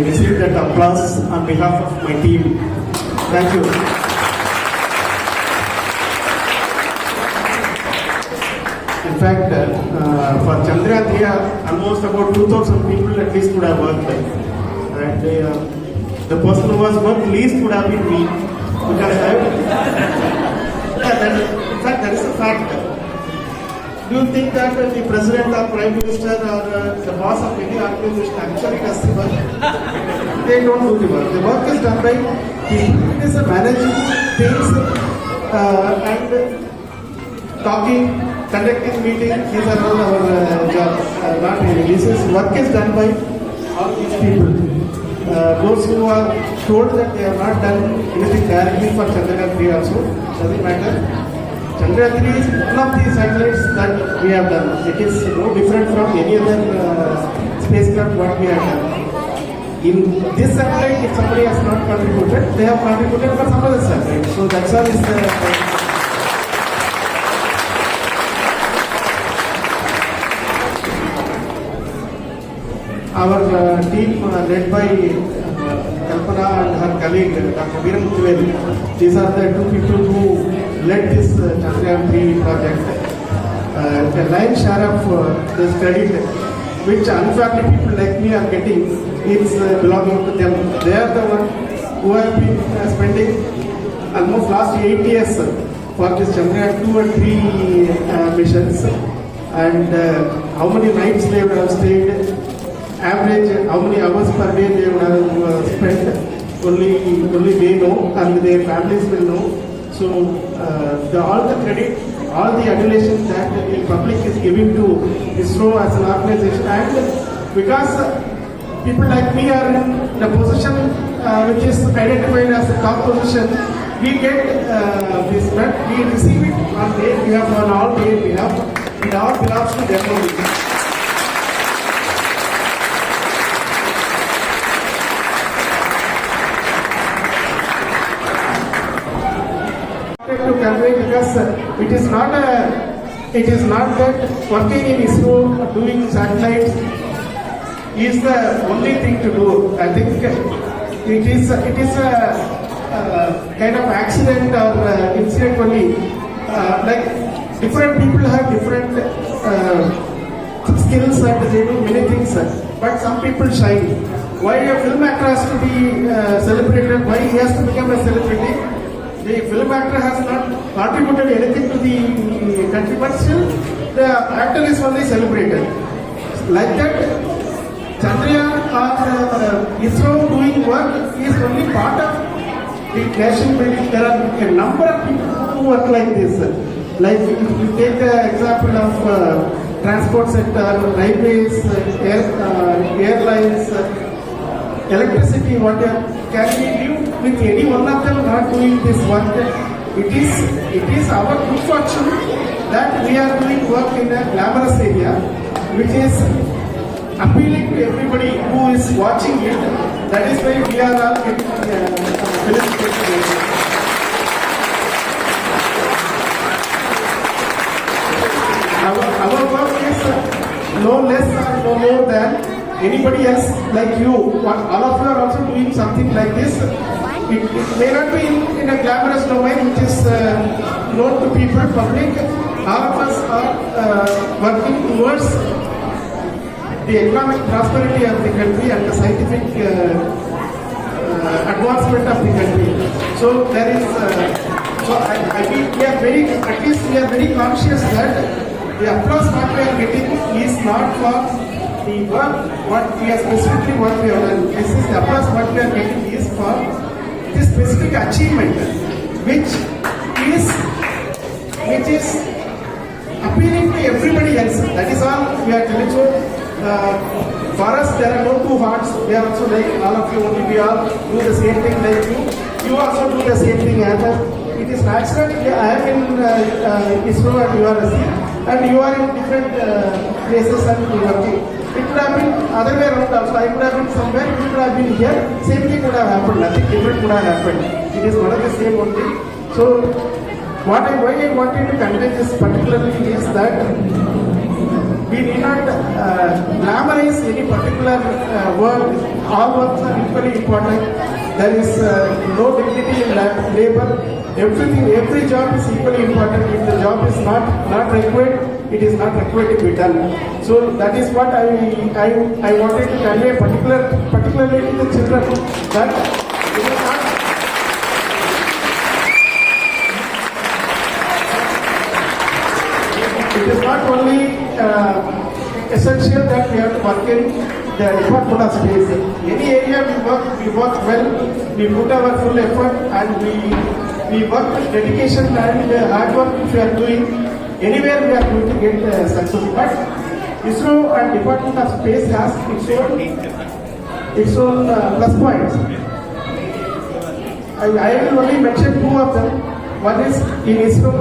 received that applause on behalf of my team. Thank you. In fact, for Chandrayaan 3, almost about 2,000 people at least would have worked. And the person who was worked least would have been me. Because in fact, that is a fact. Do you think that the president or prime minister or the boss of any organization actually does the work? They don't do the work. The work is done by people. It is a managing things and talking, conducting meetings. These are all our jobs. Not really. This is work is done by all these people. Those who are told that they have not done anything directly for Chandrayaan 3 also, doesn't matter. Chandrayaan 3 is one of the satellites that we have done. It is no different from any other spacecraft what we have done. In this satellite, if somebody has not contributed, they have contributed for some other satellite. So that's all is the... Our team led by Kalpana and her colleague Dr. Veeramuthuvel, these are the two people who led this Chandrayaan 3 project. The lion's share of this credit, which unfairly people like me are getting, is belonging to them. They are the ones who have been spending almost last 8 years for this Chandrayaan 2 and 3 missions, and how many nights they would have stayed. Average, how many hours per day they would have spent, only they know and their families will know. So all the credit, all the adulation that the public is giving to ISRO as an organization, and because people like me are in a position which is identified as a top position, we get this, but we receive it on their behalf, on all their behalf. It all belongs to them only. To convey, because it is not that working in ISRO doing satellites is the only thing to do. I think it is a kind of accident or incident only. Like different people have different skills and they do many things, but some people shine. Why a film actor has to be celebrated? Why he has to become a celebrity? The film actor has not contributed anything to the country, but still the actor is only celebrated. Like that, Chandrayaan or ISRO doing work is only part of the nation building. There are a number of people who work like this. Like if you take the example of transport sector, railways, airlines, electricity, whatever, can we live with any one of them not doing this work? It is our good fortune that we are doing work in a glamorous area, which is appealing to everybody who is watching it. That is why we are all getting felicitated. Our work is no less or no more than anybody else like you. All of you are also doing something like this. It may not be in a glamorous domain which is known to people, public. All of us are working towards the economic prosperity of the country and the scientific advancement of the country. So there is, so I think we are very, at least we are very conscious that the applause what we are getting is not for the work, what we are specifically what we have done. This is the applause what we are getting is for this specific achievement, which is appealing to everybody else. That is all we are telling. So for us, there are no two hearts. We are also like all of you. Only we all do the same thing like you. You also do the same thing as us. It is natural. I am in ISRO and you are here, and you are in different places and working. It could have been other way around also. I could have been somewhere, you could have been here. Same thing would have happened. Nothing different would have happened. It is one of the same only. So, why I wanted to convey this particularly is that we need not glamorize any particular work all works are equally important. There is no dignity in labor. Every job is equally important. If the job is not required, it is not required to be done. So that is what I wanted to convey, particularly to the children, that it is not. It is not only essential that we have to work in the department of space. Any area we work well, we put our full effort, and we work with dedication and hard work which we are doing. Anywhere we are going to get success. But ISRO and Department of Space has its own plus points. I will only mention two of them. One is in ISRO,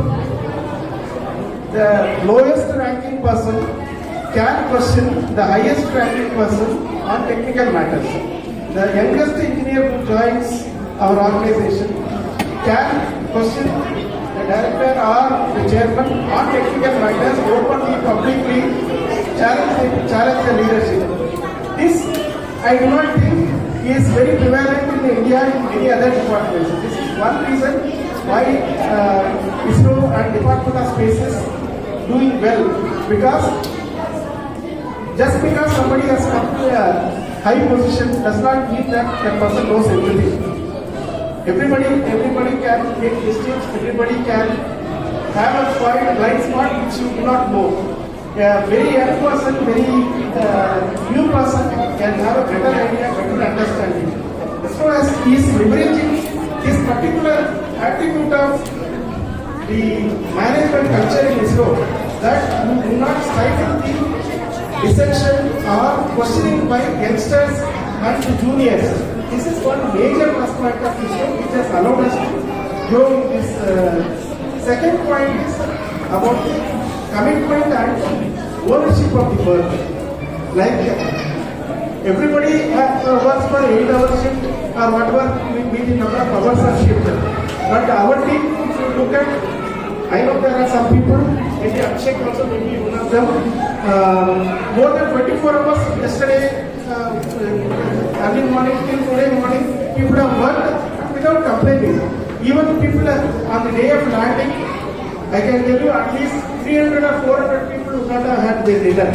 the lowest ranking person can question the highest ranking person on technical matters. The youngest engineer who joins our organization can question the director or the chairman on technical matters openly, publicly, challenge the leadership. This, I do not think, is very prevalent in India in many other departments. This is one reason why ISRO and Department of Space is doing well, because just because somebody has come to a high position does not mean that that person knows everything. Everybody can make mistakes. Everybody can have a blind spot which you do not know. A very young person, very new person can have a better idea, better understanding. So as he is leveraging this particular attribute of the management culture in ISRO, that you do not stifle the dissension or questioning by youngsters and juniors. This is one major aspect of ISRO which has allowed us to grow in this. Second point is about the commitment and ownership of the work. Like everybody works for 8-hour shift or whatever, we the number of hours are shifted. But our team, if you look at, I know there are some people, maybe Abhishek also may be one of them, more than 24 hours yesterday, early morning till today morning, people have worked without complaining. Even people on the day of landing, I can tell you at least 300 or 400 people who not have had their dinner.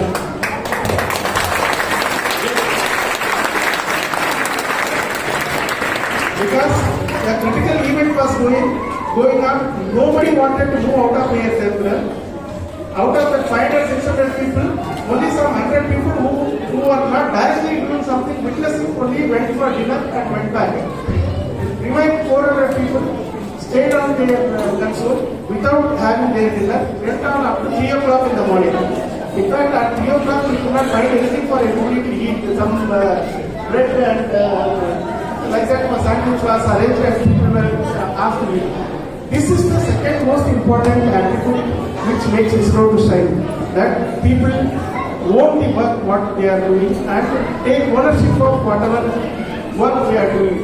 Because the critical event was going on, nobody wanted to move out of the air terminal. Out of the 500-600 people, only some 100 people who are not directly doing something, witnessing, only went for dinner and went back. Remaining 400 people stayed on their console without having their dinner, went on up to 3 o'clock in the morning. In fact, at 3 o'clock we could not find anything for everybody to eat. Some bread and like that for sandwich was arranged and people were asked to eat. This is the second most important attribute which makes ISRO to shine. That people own the work what they are doing and take ownership of whatever work they are doing.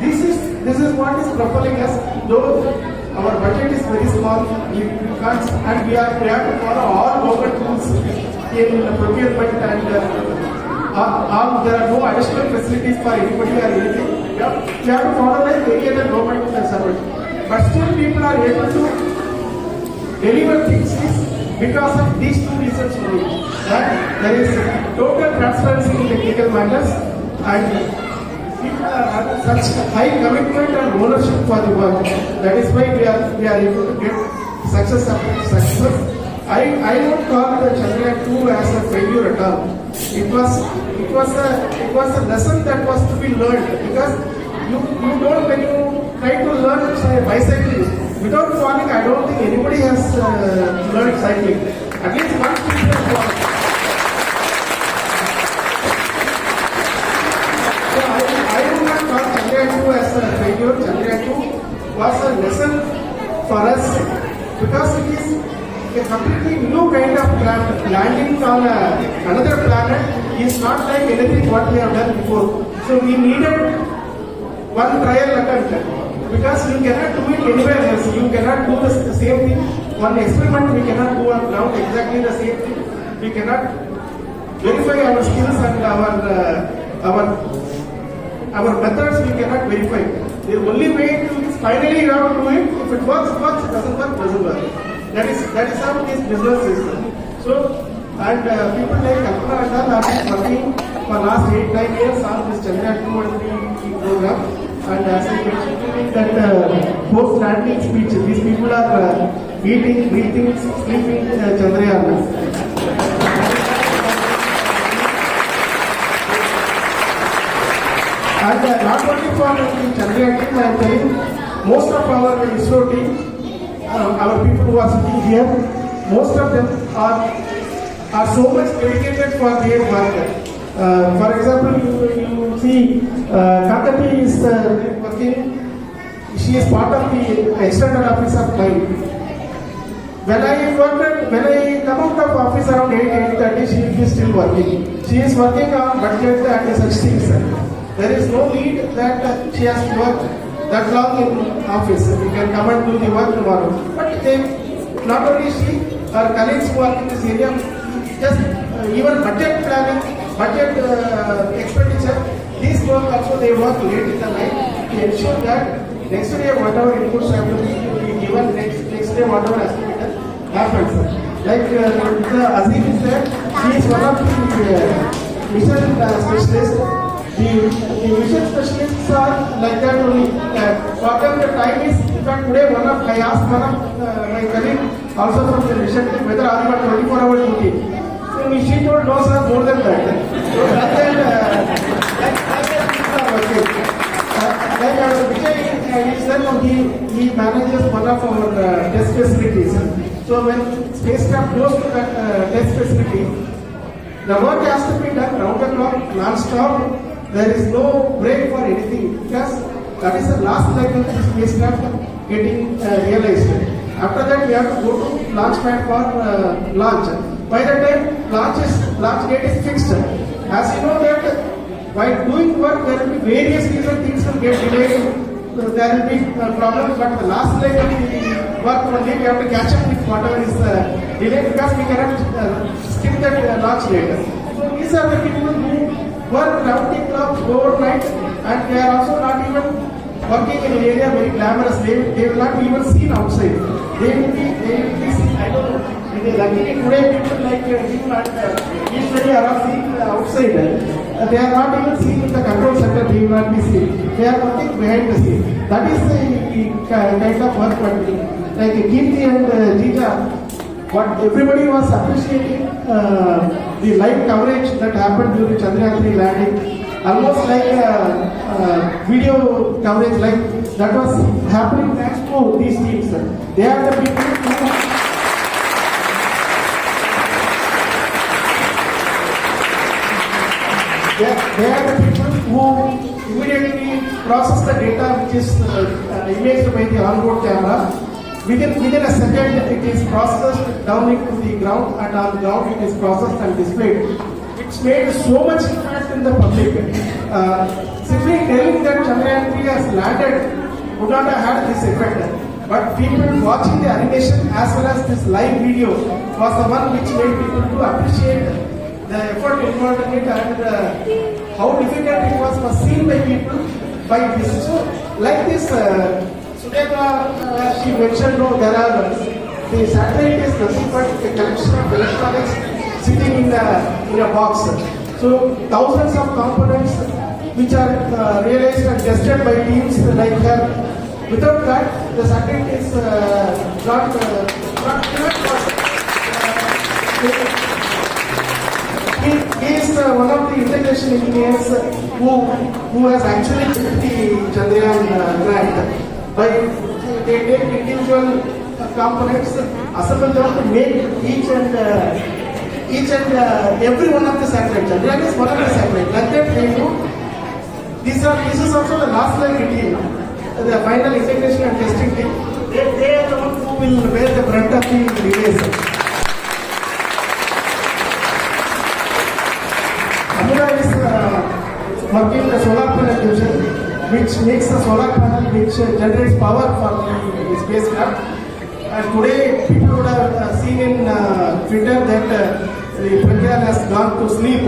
This is what is propelling us. Though our budget is very small, we can't, and we have to follow all government rules in procurement, and there are no additional facilities for anybody or anything. We have to follow like any other government servant. But still people are able to deliver things because of these two reasons only. That there is total transparency in technical matters, and people are having such high commitment and ownership for the work. That is why we are able to get success after success. I don't call the Chandrayaan 2 as a failure at all. It was a lesson that was to be learned, because you don't, when you try to learn bicycling without falling, I don't think anybody has learned cycling. At least one people have fallen. So I do not call Chandrayaan 2 as a failure. Chandrayaan 2 was a lesson for us, because it is a completely new kind of planet. Landing on another planet is not like anything what we have done before. So we needed one trial attempt, because you cannot do it anywhere else. You cannot do the same thing. One experiment we cannot do on ground exactly the same thing. We cannot verify our skills and our our methods we cannot verify. The only way to finally you have to do it. If it works, works. Doesn't work, doesn't work. That is how this business is. So, and people like Kalpana and all have been working for last 8-9 years on this Chandrayaan 2 and 3 program. And as I mentioned during that post-landing speech, these people are eating, breathing, sleeping Chandrayaan. And not only for the Chandrayaan team, I am telling most of our ISRO team, our people who are sitting here, most of them are so much dedicated for their work. For example, you see, Kakati is working. She is part of the external office of mine. When I come out of office around 8:30, she is still working. She is working on budget and such things. There is no need that she has to work that long in office. We can come and do the work tomorrow. But not only she, her colleagues who are in this area, just even budget planning, budget expenditure, these work also they work late in the night to ensure that next day whatever inputs have to be given, next day whatever has to be done happens. Like Azim said, he is one of the mission specialists. The mission specialists are like that only. Whatever the time is, in fact today I asked one of my colleague also from the mission team whether I have 24-hour duty. So she told no sir, more than that. So like Vijay, he said he manages one of our test facilities. So when spacecraft goes to that test facility, the work has to be done round the clock, non-stop. There is no break for anything because that is the last leg of the spacecraft getting realized. After that, we have to go to launch pad for launch. By the time launch date is fixed. As you know that while doing work, there will be various different things will get delayed. There will be problems, but the last leg of the work only we have to catch up with whatever is delayed because we cannot skip that launch date. So these are the people who work round the clock overnight, and they are also not even working in an area very glamorous. They will not be even seen outside. They will be seen. I don't know. Luckily today people like him and usually are seen outside. They are not even seen in the control center. They will not be seen. They are working behind the scene. That is the kind of work we are doing. Like Kirti and Jija, what everybody was appreciating the live coverage that happened during Chandrayaan 3 landing, almost like video coverage like that was happening thanks to these teams. They are the people who they are the people who immediately process the data which is imaged by the onboard camera. Within a second, it is processed down into the ground, and on the ground it is processed and displayed. It's made so much impact in the public. Simply telling that Chandrayaan 3 has landed would not have had this effect. But people watching the animation as well as this live video was the one which made people to appreciate the effort involved in it and how difficult it was seen by people by this. So, like this. Sudheka, she mentioned, no, there are the satellite is nothing but a collection of electronics sitting in a box. So thousands of components which are realized and tested by teams like her. Without that, the satellite is not possible. He is one of the integration engineers who has actually built the Chandrayaan grant. By they take individual components, assemble them to make each and every one of the satellites. Chandrayaan is one of the satellites. Like that they do. This is also the last leg team, the final integration and testing team. They are the ones who will bear the brunt of the delays. Amura is working the solar panel division, which makes a solar panel which generates power for the spacecraft. And today people would have seen in Twitter that the Pragyan has gone to sleep.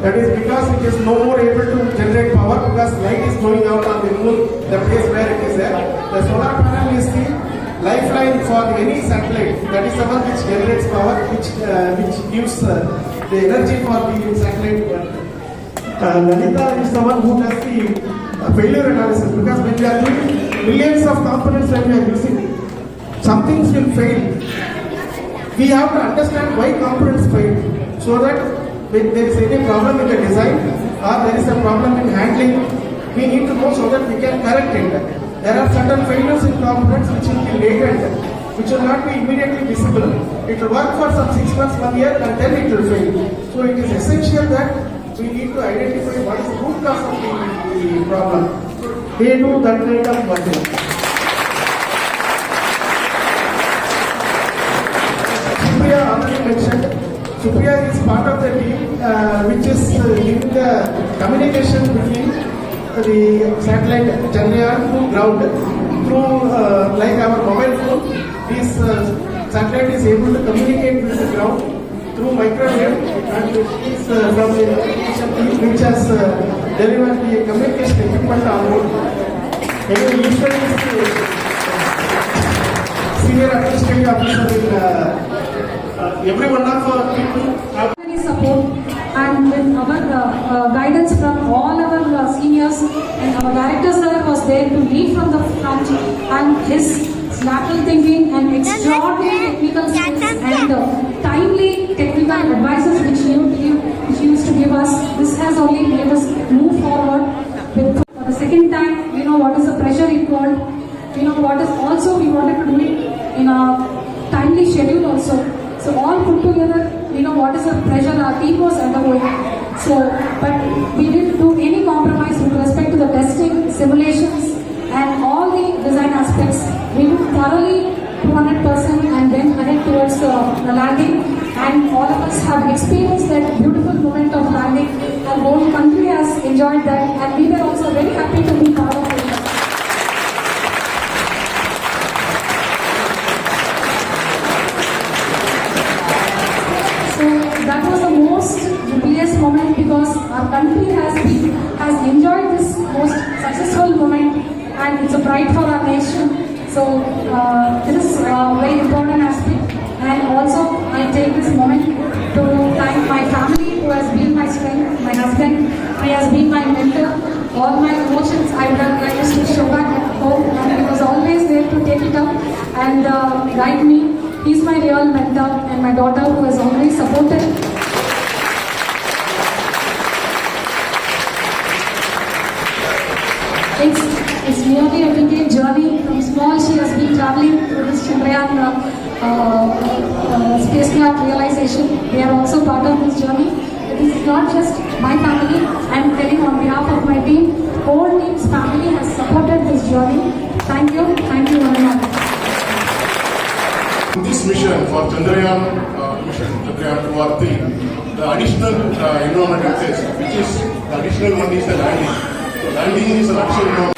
That is because it is no more able to generate power because light is going out on the moon, the place where it is there. The solar panel is the lifeline for any satellite. That is the one which generates power, which gives the energy for the satellite. Lalita is the one who does the failure analysis because when we are doing millions of components that we are using, some things will fail. We have to understand why components fail so that when there is any problem in the design or there is a problem in handling, we need to know so that we can correct it. There are certain failures in components which will be latent, which will not be immediately visible. It will work for some 6 months, 1 year, and then it will fail. So it is essential that we need to identify what is the root cause of the problem. They do that kind of work. Supriya already mentioned. Supriya is part of the team which is giving the communication between the satellite Chandrayaan to ground through like our mobile phone. This satellite is able to communicate with the ground through microwave, and it is from the communication team which has delivered the communication equipment on board. Again, Ishwar is senior administrative officer in every one of our people have support, and with our guidance from all our seniors, and our director sir was there to lead from the front, and his lateral thinking and extraordinary technical skills and timely technical advices which he used to give us. This has only made us move forward. For the second time, we know what is the pressure involved. We know what is also we wanted to do it in a timely schedule also. So all put together, we know what is the pressure our team was undergoing. So, but we didn't do any compromise with respect to the testing, simulations, and all the design aspects. We did thoroughly 200% and went ahead towards the landing. And all of us have experienced that beautiful moment of landing. Our whole country has enjoyed that, and we were also very happy to be part of it. That was the most jubileous moment because our country has enjoyed this most successful moment, and it's a pride for our nation. So this is a very important aspect, and also I take this moment to thank my family who has been my strength, my husband who has been my mentor. All my emotions I used to show back at home, and he was always there to take it up and guide me. He's my real mentor, and my daughter who has always supported. It's nearly a decade journey. From small, she has been traveling through this Chandrayaan spacecraft realization. We are also part of this journey. It is not just my family. I am telling on behalf of my team. Whole team's family has supported this journey. Thank you very much. This mission for Chandrayaan mission, Chandrayaan 2 or 3, the additional environmental phase, which is the additional one is the landing. So landing is an actual